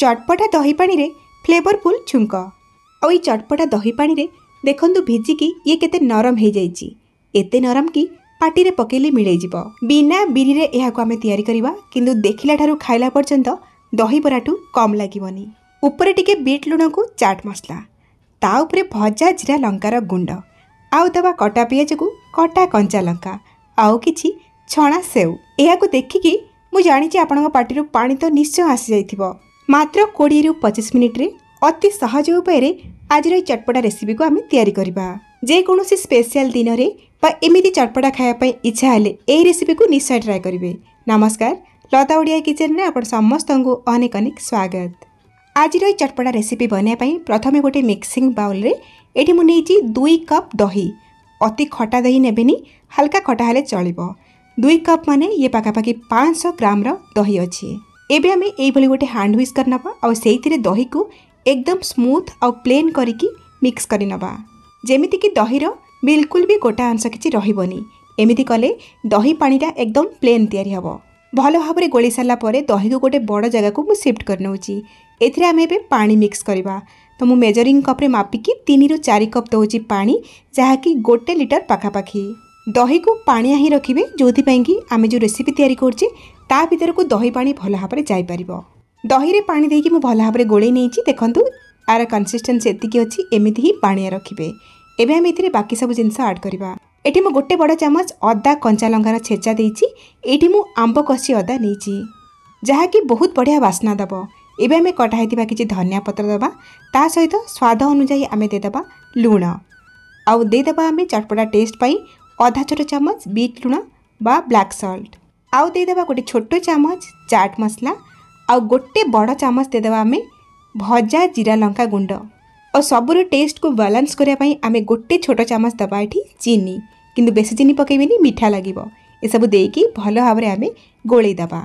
चटपटा दही पानी रे फ्लेवरफुल छुंक और ये चटपटा दही पानी रे देखंतु भिजिकी ये केते नरम हो जाइए एते नरम कि पाटी रे पकेले मिले जीव बिना बिरी रे एहाको आमे तैयारी करिबा किंतु देखिला ठारू खाइला पर्यंत दही बराठू कम लागिवनी। ऊपर टिके बीट लुण को चाट मसला ता उपरे भजा जीरा लंकार गुंड आउ दबा कटा पियाज को कटा कंचा लंका आउ किछि छणा सेव एहाको देखिकी मु जानिछि आपनका पाटीरू पानी तो निश्चय आसी जाइथिबो। मात्र 20 रु 25 मिनिट रे अति सहज उपाय रे आज चटपटा रेसिपी को आम तैयारी करबा। जे कोनोसी स्पेशल दिन रे बा एमिति चटपटा खाया पई इच्छा हेले एही रेसिपी को निश्चय ट्राई करिवे। नमस्कार, लता ओडिया किचन रे आपण समस्त को अनेक अनेक स्वागत। आज चटपटा रेसिपी बनिया पई प्रथमे गोटे मिक्सिंग बाउल रे एठी मु नेइची 2 कप दही। अति खटा दही नेबेनी, हल्का खटा हेले चलिबो। 2 कप माने ये पाखापाखि 500 ग्राम रो दही अछि। एबे आमे एई भली गोटे हैंड व्हिस्कर नबा और सेइथिरे दही को एकदम स्मूथ और प्लेन करिकी मिक्स करि नबा जेमिति कि दही रो बिल्कुल भी गोटा अंश किछि रहिबोनी। एमिति कले दही पानीटा एकदम प्लेन तयारी हबो। भलो भाबरे गोली साला परे दही को गोटे बड़ जगह को मु शिफ्ट कर नउची। एथिरे आमे एबे पानी मिक्स करबा। तो मु मेजरिंग कप रे मापिकी 3 रु 4 कप दउची पानी जहा कि 1 लिटर पाखापाखि। दही को पानिया ही रखिबे जोथि पई कि आमे जो रेसिपी तयारी करछि ता भीतर को दही पानी भल भाबरे जाई परिबो। दही रे पानी देकी मु भल भाबरे गोळै नेइछि। देखंतु आर कंसिस्टेंसी एतिकी अछि, एमिति ही पानिया रखिबे। एबे हम एथिरे बाकी सब जिंस ऐड करबा। एठी मु गोटे बड़ चमच अदा कंचा लंकार छेचा देइछि। एठी मु आंब कसी अदा नेइछि जहा कि बहुत बढ़िया वासना दबो। एबे हमें कटा हेतिबा किछि धनिया पत्र दबा, ता सहित स्वाद अनुसार आमे दे दबा लूण आउ दे दबा आमे चटपटा टेस्ट पई आधा छोट चमच बीट लुण बा ब्लैक सॉल्ट आउ दे दबा गोटे छोट चमच चाट मसला आउ गोटे बड़ चमच दे दबा आमे भजा जीरा लंका गुंड और सबुर टेस्ट को बैलेंस करिया पई आमे गोटे छोट चमच दबा एठी चीनी, किंतु बेसी चीनी पकेबेनी, मीठा लागिबो। ए सब देकी भलो भाबरे आमे गोळै दबा।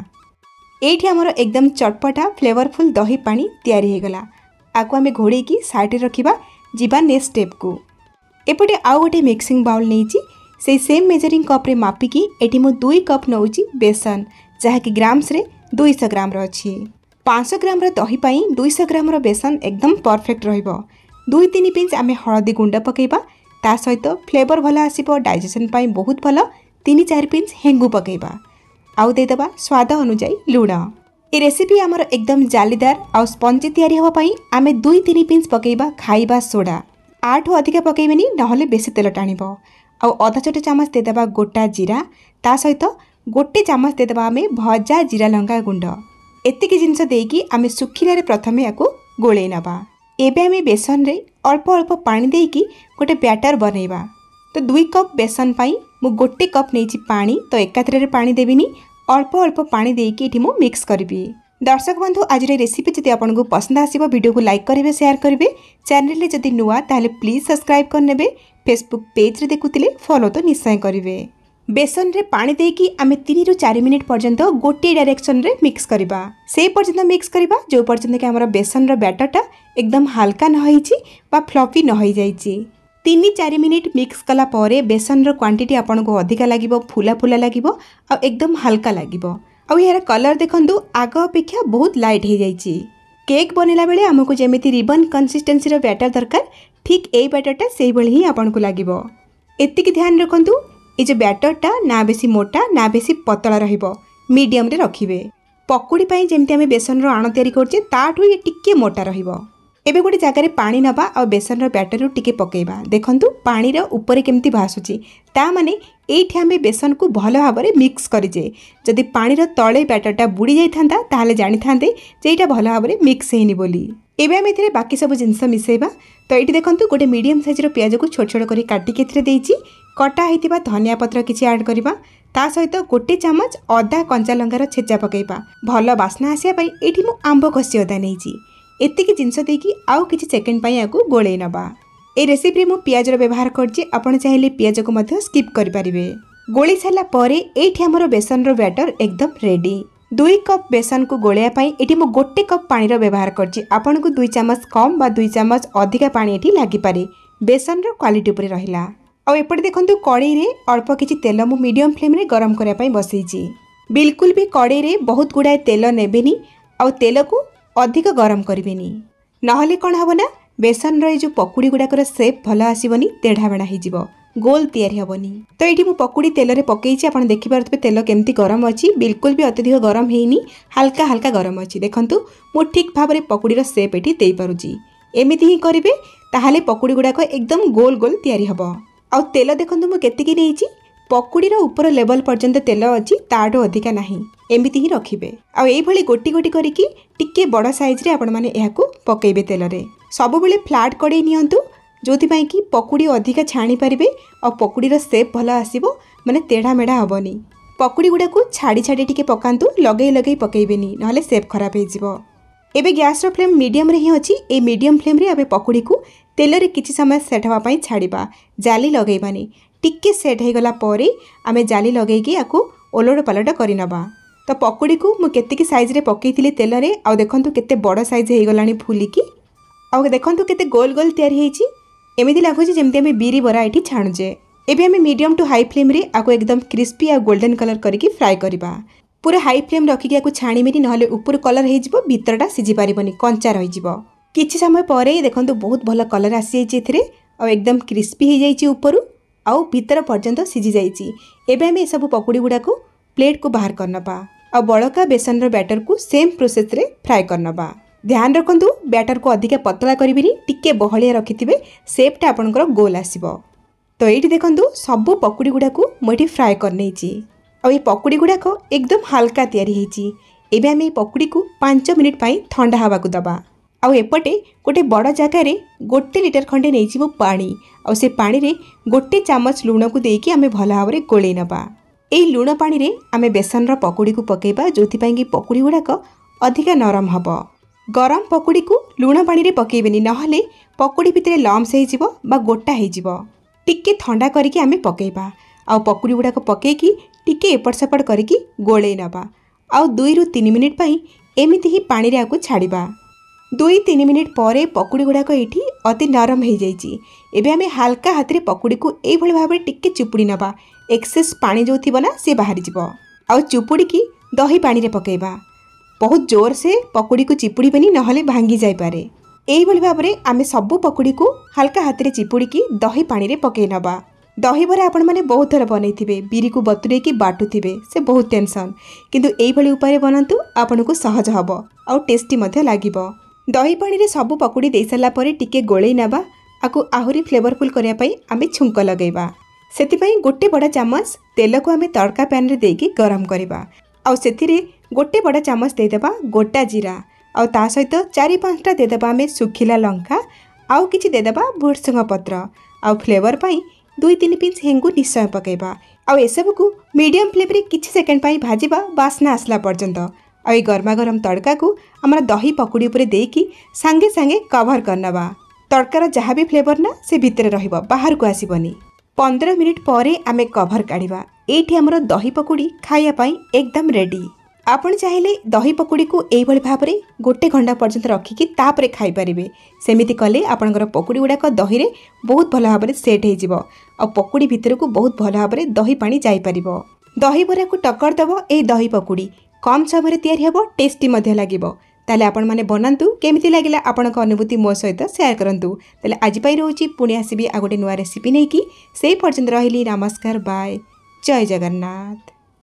एठी हमर एकदम चटपटा फ्लेवरफुल दही पानी तयारी हे गला। आको आमे घोड़े की साइड रे रखिबा जिबा नेक्स्ट स्टेप को। एपटे आउ गोटे मिक्सिंग बाउल नेइची। से सेम मेजरिंग कप रे मापिकी एठी मु 2 कप नउची बेसन जहा कि ग्राम्स रे 200 ग्राम रो अछि। 500 ग्राम रो दही पई 200 ग्राम रो बेसन एकदम परफेक्ट रहिबो। 2-3 पिंच आमे हळदी गुंड पकेबा, ता सहित फ्लेवर भला आसीबो, डाइजेशन पई बहुत भलो। 3-4 पिंच हेंगु पकेबा आउ दे दबा स्वाद अनुसार लूण। ए रेसिपी हमर एकदम जालीदार आ स्पंजी तयारी होबा पई आमे 2-3 पिंच पकेबा खाइबा सोडा। 8 अधिक पकेबेनी नहले बेसी तेल टाणिबो। आउ आधा छोट चमच दे दबा गोटा जीरा, ता सहित गोटे चमच दे दबा आमे भजा जीरा लंका गुंड। एतिकी जिंस देकी आमे सुखिला रे प्रथमे याको गोळै नबा। एबे आमे बेसन रे अल्प अल्प पानी देकी गोटे बैटर बनैबा। तो 2 कप बेसन पई मु गोटे कप नेछि पानी, तो एकाथरे रे पानी देबिनी, अल्प अल्प पानी देकी एठी मु मिक्स करबी। दर्शक बंधु, आज रेसिपी जदि आपको पसंद आसीबो वीडियो को लाइक करेंगे, शेयर करेंगे। चैनल रे जदि नुआ ताहले प्लीज सब्सक्राइब करनेबे। फेसबुक पेज रे देखुतिले फॉलो तो निश्चय करेंगे। बेसन रे पानी देकी आमे 3 रु 4 मिनिट पर्यंत गोटे डायरेक्शन रे मिक्स करबा। से पर्यंत मिक्स करबा जो पर्यंत कि हमर बेसन रो बैटरटा एकदम हल्का न होईची बा फ्लफी न होई जाईची। 3-4 मिनिट मिक्स कला परे बेसन रो क्वांटिटी आपनको अधिका लागिबो, फुला फुला लागिबो आ एकदम हल्का लागिबो। आ यार कलर देखंतु आग अपेक्षा बहुत लाइट हो जाइए। केक बनेला बेले हमको जेमिति रिबन कंसिस्टेंसी रो बैटर दरकार, ठीक ए बैटरटा से भली ही आपनको लागिबो। एतिकी ध्यान रखंतु ए जो बैटरटा ना बेसी मोटा ना बेसी पतला रहिबो, मीडियम रे रखिबे। पकोड़ी पई जेमिति हमें बेसन रो आण तयारी करछे ताठू ये टिके मोटा रहिबो। एबे गोटे जगह रे पानी नबा और बेसन रो बैटर रो टिके पकेबा। देखंतु पानी रो ऊपर केमती भासुची, ता माने एठी हमें बेसन को भलो भाबरे मिक्स करिजे। जदि पानी रो तळे बैटरटा बुडी जाई थांदा ताहले जानि थांदे जे एटा भलो भाबरे मिक्स हेनी बोली। एबे हम एथिरे बाकी सब जिंस मिसेबा। तो एठी देखंतु गोटे मीडियम साइज रो प्याज को छोट छोट करी काटी के एथिरे देइची। कटा हेतिबा धनिया पत्र किछि ऐड करबा, ता सहित गोटे चमच अदा कंचा लंकार छेचा पकेबा। भलो वासना आसिया पई एठी मु आंब कसी अदा नेइची। एतिकी जिंस देकी आउ किछि सेकेंड पई याकू गोळै नबा। ए रेसिपी मु प्याज रो व्यवहार करछि, आपण चाहिले प्याज को मध्य स्किप करि परिबे। गोळै साला परे एठी हमर बेसन रो बैटर एकदम रेडी। 2 कप बेसन को गोळया पई एठी मु गोटे कप पानी रो व्यवहार करछि। आपण को 2 चमच कम बा 2 चमच अधिका पानी एठी लागि पारे, बेसन रो क्वालिटी ऊपर रहिला। आ एपटे देखंतु कड़ाई रे अल्प किछि तेल मु मीडियम फ्लेम रे गरम करिया पई बसैछि। बिल्कुल भी कड़ाई रे बहुत गुडाय तेल नेबेनी। आ तेल को अधिक गरम करेनि नहले कौन हम ना बेसन रो पकुड़ी गुड़ाकर सेप भल आसबनी तेढ़ामेढ़ा हो गोल तैयारी हेनी। तो ये मुझे पकुड़ी तेल में पकई आप देखिपे तेल केमती गरम अच्छी बिल्कुल भी अत्यधिक गरम होनी हल्का हल्का गरम अच्छी देखूँ मु ठीक भाव में पकुड़ीर सेप ये दे पारुची एमती ही करेंगे ताहले पकुड़ी गुड़ाक एकदम गोल गोल तैयारी हम। आउ तेल देखूँ मुझे पकुड़ीर ऊपर लेवल पर्यंत तेल अच्छी ताठू अधिका नहीं एमती ही रखिए। आईभली गोटी गोटी करके टिके बड़ साइज आपण मैंने पकईबे तेल रे सब बेले फ्लाट कड़े नियंतु जो कि पकुड़ी अधिका छाणी पारे और पकुड़ीर सेप भल आसो माने तेढ़ा मेढ़ा हेनी। पकुड़ी गुड़ा को छाड़ी छाड़ी टिके पकातु लगे लगे पकईबेनी नहले सेप खराब हो। एबे गैस रो फ्लेम मीडियम रे ही अच्छी ए मीडियम फ्लेम रे आबे पकुड़ी को तेल रे किछि समय सेट हवा पई छाड़ीबा जाली लगेबानी टिके सेट हो गला परे आमे जाली लगेकी आकु ओलट पालट करिनबा। तो पकुड़ी को मु केतिकी साइज रे पकईथिली तेल रे आ देखंतु केते बड़ साइज हे गलानी फुलिकी आ देखंतु केते गोल गोल तैयारी हेची एमिति लागुची जेमते आमे बीरी बरा एठी छाणुजे। एबे आमे मीडियम टू हाई फ्लेम रे आकु एकदम क्रिस्पी आ गोल्डन कलर करके फ्राई करबा पूरा हाई फ्लेम रखिकी आकु छाणीमेनी नहले ऊपर कलर हे जिवो भीतरटा सिझी पारिबनी कंचा रहि जिवो। किछि समय परे देखंतु बहुत भल कलर आसी जाइछि एथिरे आ एकदम क्रिस्पी हे जाइछि ऊपर आउ भीतर पर्यंत सिझी जाइछि। एबे आमे सब पकुड़ी गुडा को प्लेट को बाहर करनबा आ बड़का बेसन रो बैटर को सेम प्रोसेस रे फ्राई करनबा। ध्यान रखंतु बैटर को अधिक पतला करिबिनी टिके बहलिया रखिथिबे सेपटा आपनकर गोल आसीबो। तो एठी देखंतु सब पकुड़ी गुडा को मोठी फ्राई करनेछि आ ए पकुड़ी गुडा को एकदम हल्का तैयारी हेछि। एबे आमे पकुड़ी को 5 मिनिट पई ठंडा हवा को दबा आ एपटे गोटे बड़ जगह रे 1 लिटर खंडे नेइछि पानी आ से पानी रे 1 चामच लूण को देकी आमे भल भाव रे गोळेई नबा। ए लूण पानी रे आमे बेसन रो पकुड़ी को पकेबा जोथि पई कि पकुड़ी गुडा को अधिक नरम हबो। गरम पकुड़ी को लूण पानी रे पकेबेनी नहले पकुड़ी भितरे लम्स हे जिवो बा गोटा हे जिवो। टिके ठंडा करके आमे पकेबा आ पकुड़ी गुडा को पकेकी टिके एपट सेपट करके गोळेई नबा आ 2 रु 3 मिनिट पई एमिति ही पानी रे आकु छाड़ीबा। 2-3 मिनिट परे पकुड़ी गुड़ाक ये अति नरम हो जाइए। एबे आमे हल्का हाथ रे पकुड़ी को एभली भाव में टिके चुपुड़ी नबा एक्सेस पानी जो थी ना सी बाहरी जीव आ चुपुड़ी की दही पानी रे पकेबा बहुत जोर से पकुड़ी को चिपुड़ीबेनी नहले भांगी जाई पारे। एभली भाव में आमे सबू पकुड़ी को हल्का हाथ रे चिपुड़ी की दही पानी रे पकई नबा। दही बरा आपण मैंने बहुत थर बनईथिबे बीरी को बतुरे की बाटुथिबे से बहुत टेंशन किंतु एभली उपाय बनंतु आपन को सहज हबो आ टेस्टी मध्य लागिबो। दही पानी रे सबू पकुड़ी दे सारा पर टिके गोळेई नबा आकु आहुरी फ्लेवरफुल करिया पई आमे छुंक लगेबा। सेतिपई गोटे बड़ा चामच तेल को आमे तड़का पैन रे देकी गरम करबा आ सेतिरे गोटे बड़ा चामच दे देबा गोटा जीरा आ ता सहित 4-5टा दे देबा आमे सुखिला लंका आउ किछि दे देबा भुर्संग पत्र आ फ्लेवर पई 2-3 पिंच हेंगु निश्चय पकेबा आ एसबु को मीडियम फ्लेम रे किछि सेकंड पई भाजीबा बास्ना आसला पर्यंत आ गरमा गरम तड़का को आमर दही पकुड़ी उपरे देकी सांगे सांगे कवर करनबा। तड़कार जहाँ भी फ्लेवर ना से भितर रहिबो बाहर को आसीबनी। 15 मिनिट परे आमे कवर काढ़िबा। एठी हमर दही पकुड़ी खाइया पई एकदम रेडी। आपण चाहिले दही पकुड़ी को एभली भाव में 1 घंटा पर्यंत रखिकी तापरे खाई परिबे। सेमिति कले आपनकर पकुड़ी गुड़ाक दही रे बहुत भल भाव में सेट हो जिवो आ पकुड़ी भितर को बहुत भल भाव में दही पानी जाई परिबो। दही बरा को टक्कर दबो ए दही पकुड़ी कम समय तैयारी हेबो टेस्टी मध्य लागिबो। ताले आपण माने बनांतु केमिति लागिला आपनक अनुभूति मो सहित शेयर करंतु। ताले आज पई रहउची पुणी आसीबी आ गोटे नुआ रेसिपी नेकी सेई पर्यंत रहिली। नमस्कार बाय जय जगन्नाथ।